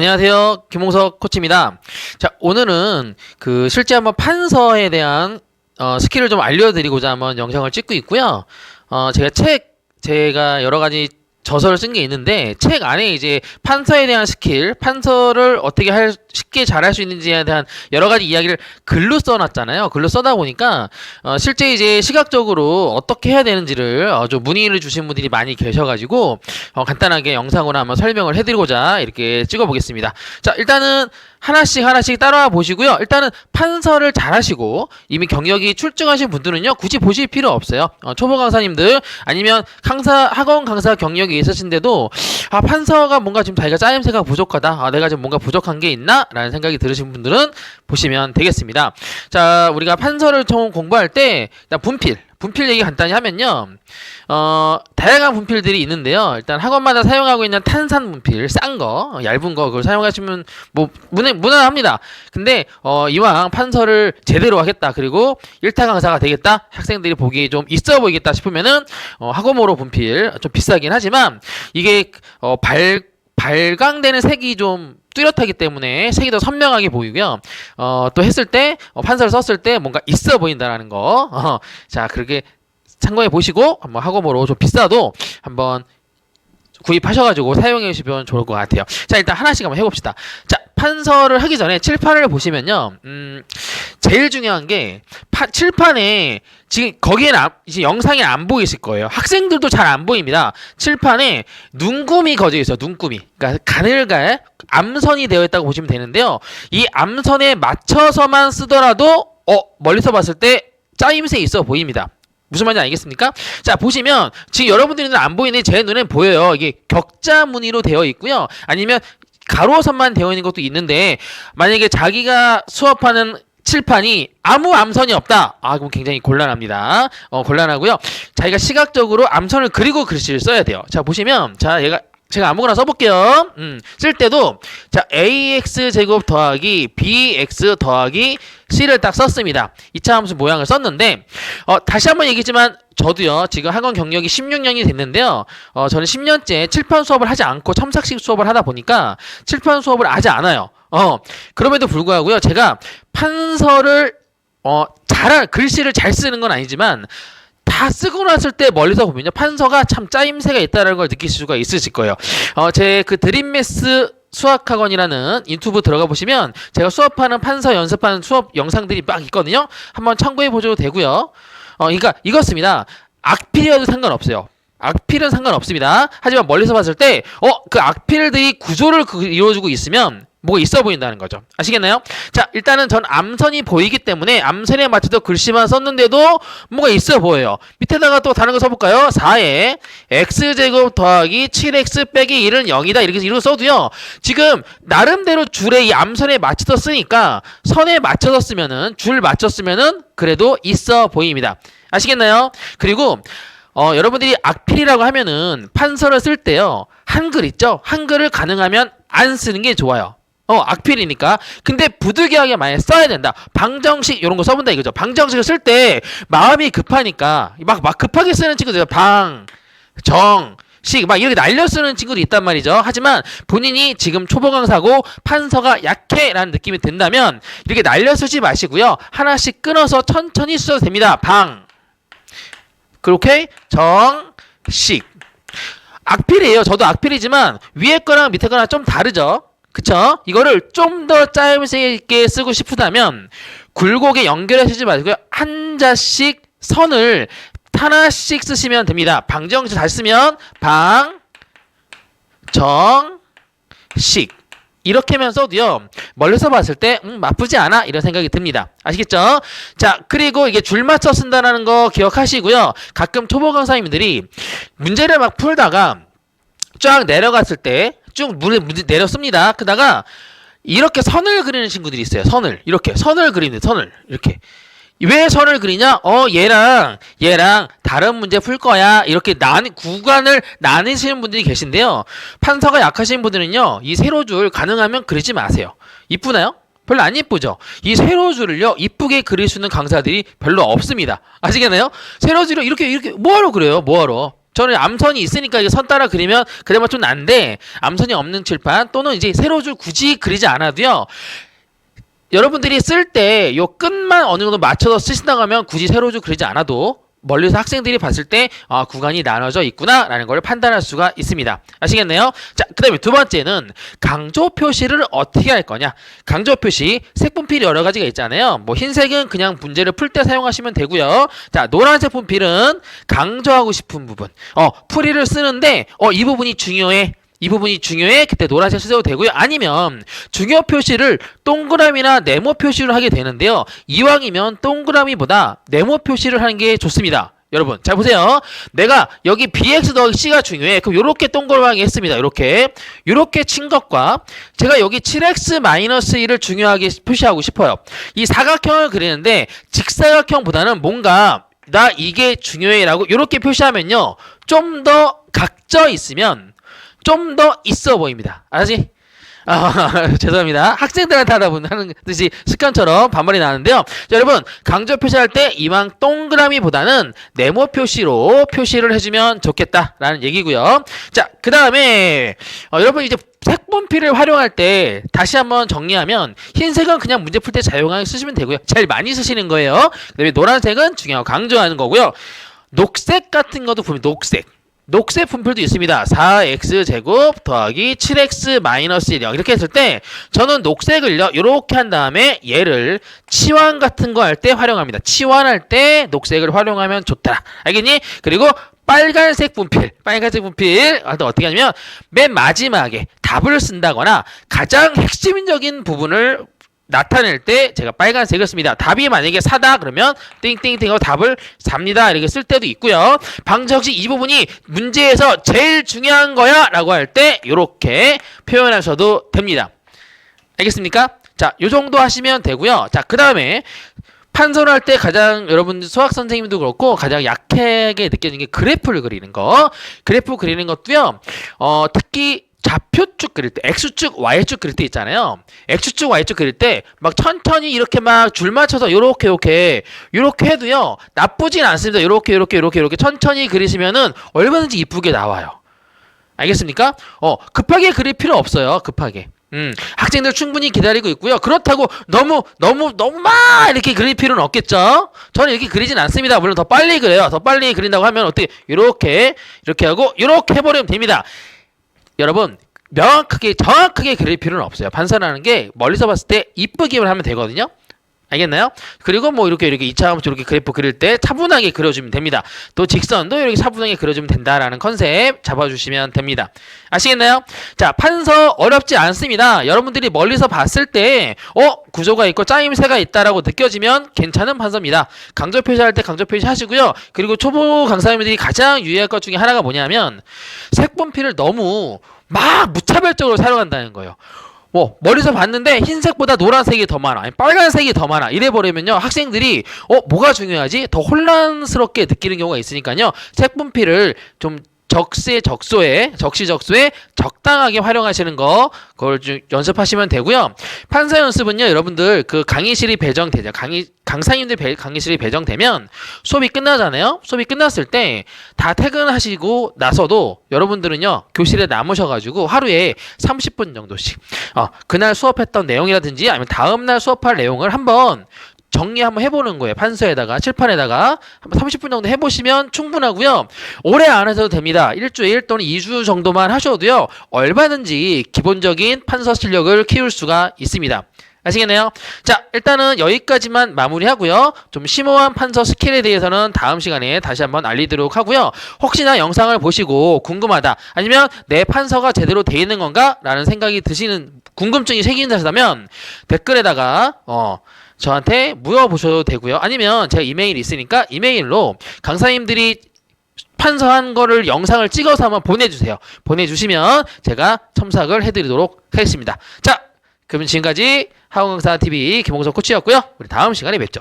안녕하세요. 김홍석 코치입니다. 자, 오늘은 실제 한번 판서에 대한 스킬을 좀 알려드리고자 한번 영상을 찍고 있고요. 제가 여러 가지 저서를 쓴 게 있는데 책 안에 이제 판서에 대한 스킬, 판서를 어떻게 쉽게 잘할 수 있는지에 대한 여러 가지 이야기를 글로 써놨잖아요. 글로 써다 보니까 실제 이제 시각적으로 어떻게 해야 되는지를 좀 문의를 주신 분들이 많이 계셔가지고 간단하게 영상으로 한번 설명을 해드리고자 이렇게 찍어보겠습니다. 자, 일단은 하나씩 따라와 보시고요. 일단은 판서를 잘 하시고 이미 경력이 출중하신 분들은요, 굳이 보실 필요 없어요. 초보 강사님들 아니면 학원 강사 경력이 있으신데도 판서가 뭔가 지금 자기가 짜임새가 부족하다, 내가 지금 뭔가 부족한 게 있나? 라는 생각이 들으신 분들은 보시면 되겠습니다. 자, 우리가 판서를 처음 공부할 때 일단 분필 얘기 간단히 하면요, 다양한 분필들이 있는데요. 일단 학원마다 사용하고 있는 탄산 분필, 싼 거, 얇은 거, 그걸 사용하시면 무난합니다. 근데 이왕 판서를 제대로 하겠다, 그리고 1타 강사가 되겠다, 학생들이 보기에 좀 있어 보이겠다 싶으면은 학원모로 분필 좀 비싸긴 하지만 이게 발광되는 색이 좀 뚜렷하기 때문에 색이 더 선명하게 보이고요. 또 했을 때 판서를 썼을 때 뭔가 있어 보인다라는 거. 자, 그렇게 참고해 보시고 한번 학원으로 좀 비싸도 한번 구입하셔가지고 사용해 주시면 좋을 것 같아요. 자, 일단 하나씩 한번 해봅시다. 자, 판서를 하기 전에 칠판을 보시면요, 제일 중요한 게 칠판에 지금 거기에는 이제 영상이 안 보이실 거예요. 학생들도 잘 안 보입니다. 칠판에 눈금이 거져 있어요. 눈금이. 그러니까 가늘게 암선이 되어 있다고 보시면 되는데요. 이 암선에 맞춰서만 쓰더라도 멀리서 봤을 때 짜임새 있어 보입니다. 무슨 말인지 알겠습니까? 자, 보시면 지금 여러분들은 안 보이는데 제 눈엔 보여요. 이게 격자 무늬로 되어 있고요. 아니면 가로선만 되어 있는 것도 있는데, 만약에 자기가 수업하는 칠판이 아무 암선이 없다, 그럼 굉장히 곤란합니다. 곤란하고요. 자기가 시각적으로 암선을 그리고 글씨를 써야 돼요. 자, 보시면 제가 아무거나 써볼게요. 쓸 때도 자, ax 제곱 더하기 bx 더하기 c를 딱 썼습니다. 이차함수 모양을 썼는데 다시 한번 얘기했지만 저도요, 지금 학원 경력이 16년이 됐는데요, 저는 10년째 칠판 수업을 하지 않고 첨삭식 수업을 하다 보니까 칠판 수업을 하지 않아요. 그럼에도 불구하고요, 제가 판서를 글씨를 잘 쓰는 건 아니지만 다 쓰고 났을 때 멀리서 보면요, 판서가 참 짜임새가 있다는 걸 느끼실 수가 있으실 거예요. 제 드림매스 수학학원이라는 유튜브 들어가 보시면 제가 수업하는 판서 연습하는 수업 영상들이 막 있거든요. 한번 참고해 보셔도 되고요. 그러니까 이렇습니다. 악필이어도 상관없어요. 악필은 상관없습니다. 하지만 멀리서 봤을 때 그 악필들이 구조를 이루어주고 있으면 뭐가 있어 보인다는 거죠. 아시겠나요? 자, 일단은 전 암선이 보이기 때문에 암선에 맞춰서 글씨만 썼는데도 뭐가 있어 보여요. 밑에다가 또 다른 거 써볼까요? 4에 x제곱 더하기 7x 빼기 1은 0이다 이렇게 써도요, 지금 나름대로 줄에 이 암선에 맞춰서 쓰니까 선에 맞춰서 쓰면은, 줄 맞췄으면은 그래도 있어 보입니다. 아시겠나요? 그리고 여러분들이 악필이라고 하면은 판서를 쓸 때요, 한글 있죠? 한글을 가능하면 안 쓰는 게 좋아요. 악필이니까. 근데 부득이하게 만약에 써야 된다, 방정식 이런 거 써본다 이거죠. 방정식을 쓸 때 마음이 급하니까 막 급하게 쓰는 친구들, 식 막 이렇게 날려 쓰는 친구도 있단 말이죠. 하지만 본인이 지금 초보 강사고 판서가 약해 라는 느낌이 든다면 이렇게 날려 쓰지 마시고요, 하나씩 끊어서 천천히 써도 됩니다. 그렇게 정식. 악필이에요. 저도 악필이지만 위에 거랑 밑에 거랑 좀 다르죠. 그쵸? 이거를 좀 더 짜임새 있게 쓰고 싶다면 굴곡에 연결해 쓰지 마시고요, 한자씩 선을 하나씩 쓰시면 됩니다. 방정식 잘 쓰면 방정식 이렇게만 써도요, 멀리서 봤을 때 나쁘지 않아 이런 생각이 듭니다. 아시겠죠? 자, 그리고 이게 줄 맞춰 쓴다는 거 기억하시고요, 가끔 초보 강사님들이 문제를 막 풀다가 쫙 내려갔을 때 쭉 문제 내렸습니다. 그러다가 이렇게 선을 그리는 친구들이 있어요. 이렇게 선을 그리는데, 이렇게 왜 선을 그리냐? 얘랑 다른 문제 풀 거야. 이렇게 구간을 나누시는 분들이 계신데요, 판서가 약하신 분들은요, 이 세로줄 가능하면 그리지 마세요. 이쁘나요? 별로 안 이쁘죠? 이 세로줄을요, 이쁘게 그릴 수 있는 강사들이 별로 없습니다. 아시겠나요? 세로줄을 이렇게 뭐하러 그래요? 뭐하러? 저는 암선이 있으니까 이게 선 따라 그리면 그래만 좀 난데 암선이 없는 칠판 또는 이제 세로줄 굳이 그리지 않아도요. 여러분들이 쓸 때 요 끝만 어느 정도 맞춰서 쓰신다고 하면 굳이 세로줄 그리지 않아도 멀리서 학생들이 봤을 때 구간이 나눠져 있구나 라는 걸 판단할 수가 있습니다. 아시겠네요? 자, 그 다음에 두 번째는 강조 표시를 어떻게 할 거냐. 강조 표시 색분필이 여러 가지가 있잖아요. 뭐 흰색은 그냥 문제를 풀 때 사용하시면 되고요. 자, 노란색 분필은 강조하고 싶은 부분 풀이를 쓰는데 이 부분이 중요해. 이 부분이 중요해. 그때 노란색 쓰셔도 되고요. 아니면 중요 표시를 동그라미나 네모 표시로 하게 되는데요. 이왕이면 동그라미보다 네모 표시를 하는 게 좋습니다. 여러분 잘 보세요. 내가 여기 bx 더하기 c가 중요해. 그럼 요렇게 동그라미 했습니다. 요렇게 친 것과 제가 여기 7x-1을 중요하게 표시하고 싶어요. 이 사각형을 그리는데 직사각형보다는 뭔가 나 이게 중요해 라고 요렇게 표시하면요. 좀 더 각져 있으면 좀 더 있어 보입니다. 알지? 죄송합니다. 학생들한테 하는 듯이 습관처럼 반말이 나는데요. 자, 여러분 강조 표시할 때 이왕 동그라미보다는 네모 표시로 표시를 해주면 좋겠다라는 얘기고요. 자, 그 다음에 여러분 이제 색분필을 활용할 때 다시 한번 정리하면 흰색은 그냥 문제 풀 때 자유하게 쓰시면 되고요. 제일 많이 쓰시는 거예요. 그 다음에 노란색은 중요하고 강조하는 거고요. 녹색 같은 것도 보면 녹색 분필도 있습니다. 4x제곱 더하기 7x-1 이렇게 했을 때 저는 녹색을요 이렇게 한 다음에 얘를 치환 같은 거 할 때 활용합니다. 치환할 때 녹색을 활용하면 좋다. 알겠니? 그리고 빨간색 분필 어떻게 하냐면 맨 마지막에 답을 쓴다거나 가장 핵심적인 부분을 나타낼 때 제가 빨간색을 씁니다. 답이 만약에 4다 그러면 띵띵띵 하고 답을 4입니다. 이렇게 쓸 때도 있고요. 방지 혹시 이 부분이 문제에서 제일 중요한 거야 라고 할 때 이렇게 표현하셔도 됩니다. 알겠습니까? 자, 요 정도 하시면 되고요. 자, 그 다음에 판서를 할 때 가장 여러분들 수학 선생님도 그렇고 가장 약하게 느껴지는 게 그래프를 그리는 거. 그래프 그리는 것도요. 특히 좌표축 그릴 때, X축, Y축 그릴 때 있잖아요. X축, Y축 그릴 때 막 천천히 이렇게 막 줄 맞춰서 요렇게 해도요. 나쁘진 않습니다. 요렇게 천천히 그리시면은 얼마든지 이쁘게 나와요. 알겠습니까? 급하게 그릴 필요 없어요. 급하게. 학생들 충분히 기다리고 있고요. 그렇다고 너무 막 이렇게 그릴 필요는 없겠죠. 저는 이렇게 그리진 않습니다. 물론 더 빨리 그려요. 더 빨리 그린다고 하면 어떻게 이렇게 하고 이렇게 해버리면 됩니다. 여러분 명확하게 정확하게 그릴 필요는 없어요. 판서라는 게 멀리서 봤을 때 이쁘기만 하면 되거든요. 알겠나요? 그리고 뭐 이렇게 2차함수 이렇게 그래프 그릴 때 차분하게 그려주면 됩니다. 또 직선도 이렇게 차분하게 그려주면 된다라는 컨셉 잡아주시면 됩니다. 아시겠나요? 자, 판서 어렵지 않습니다. 여러분들이 멀리서 봤을 때 구조가 있고 짜임새가 있다라고 느껴지면 괜찮은 판서입니다. 강조 표시할 때 강조 표시 하시고요. 그리고 초보 강사님들이 가장 유의할 것 중에 하나가 뭐냐면 색분필을 너무 막 무차별적으로 사용한다는 거예요. 멀리서 봤는데 흰색보다 노란색이 더 많아, 아니 빨간색이 더 많아 이래버리면요 학생들이 뭐가 중요하지? 더 혼란스럽게 느끼는 경우가 있으니까요 색분필을 좀 적시적소에 적당하게 활용하시는 거 그걸 좀 연습하시면 되고요. 판서 연습은요 여러분들 그 강의실이 배정되죠. 강사님들 강의실이 배정되면 수업이 끝나잖아요. 수업이 끝났을 때 다 퇴근하시고 나서도 여러분들은요 교실에 남으셔가지고 하루에 30분 정도씩 그날 수업했던 내용이라든지 아니면 다음날 수업할 내용을 한번 정리 한번 해보는 거예요. 판서에다가 칠판에다가 한번 30분 정도 해보시면 충분하고요. 오래 안 하셔도 됩니다. 일주일 또는 2주 정도만 하셔도요 얼마든지 기본적인 판서 실력을 키울 수가 있습니다. 아시겠네요? 자, 일단은 여기까지만 마무리하고요. 좀 심오한 판서 스킬에 대해서는 다음 시간에 다시 한번 알리도록 하고요. 혹시나 영상을 보시고 궁금하다 아니면 내 판서가 제대로 돼 있는 건가? 라는 생각이 드시는 궁금증이 생긴다면 댓글에다가 저한테 물어보셔도 되고요. 아니면 제가 이메일이 있으니까 이메일로 강사님들이 판서한 거를 영상을 찍어서 한번 보내주세요. 보내주시면 제가 첨삭을 해드리도록 하겠습니다. 자, 그럼 지금까지 학원강사TV 김홍석 코치였고요. 우리 다음 시간에 뵙죠.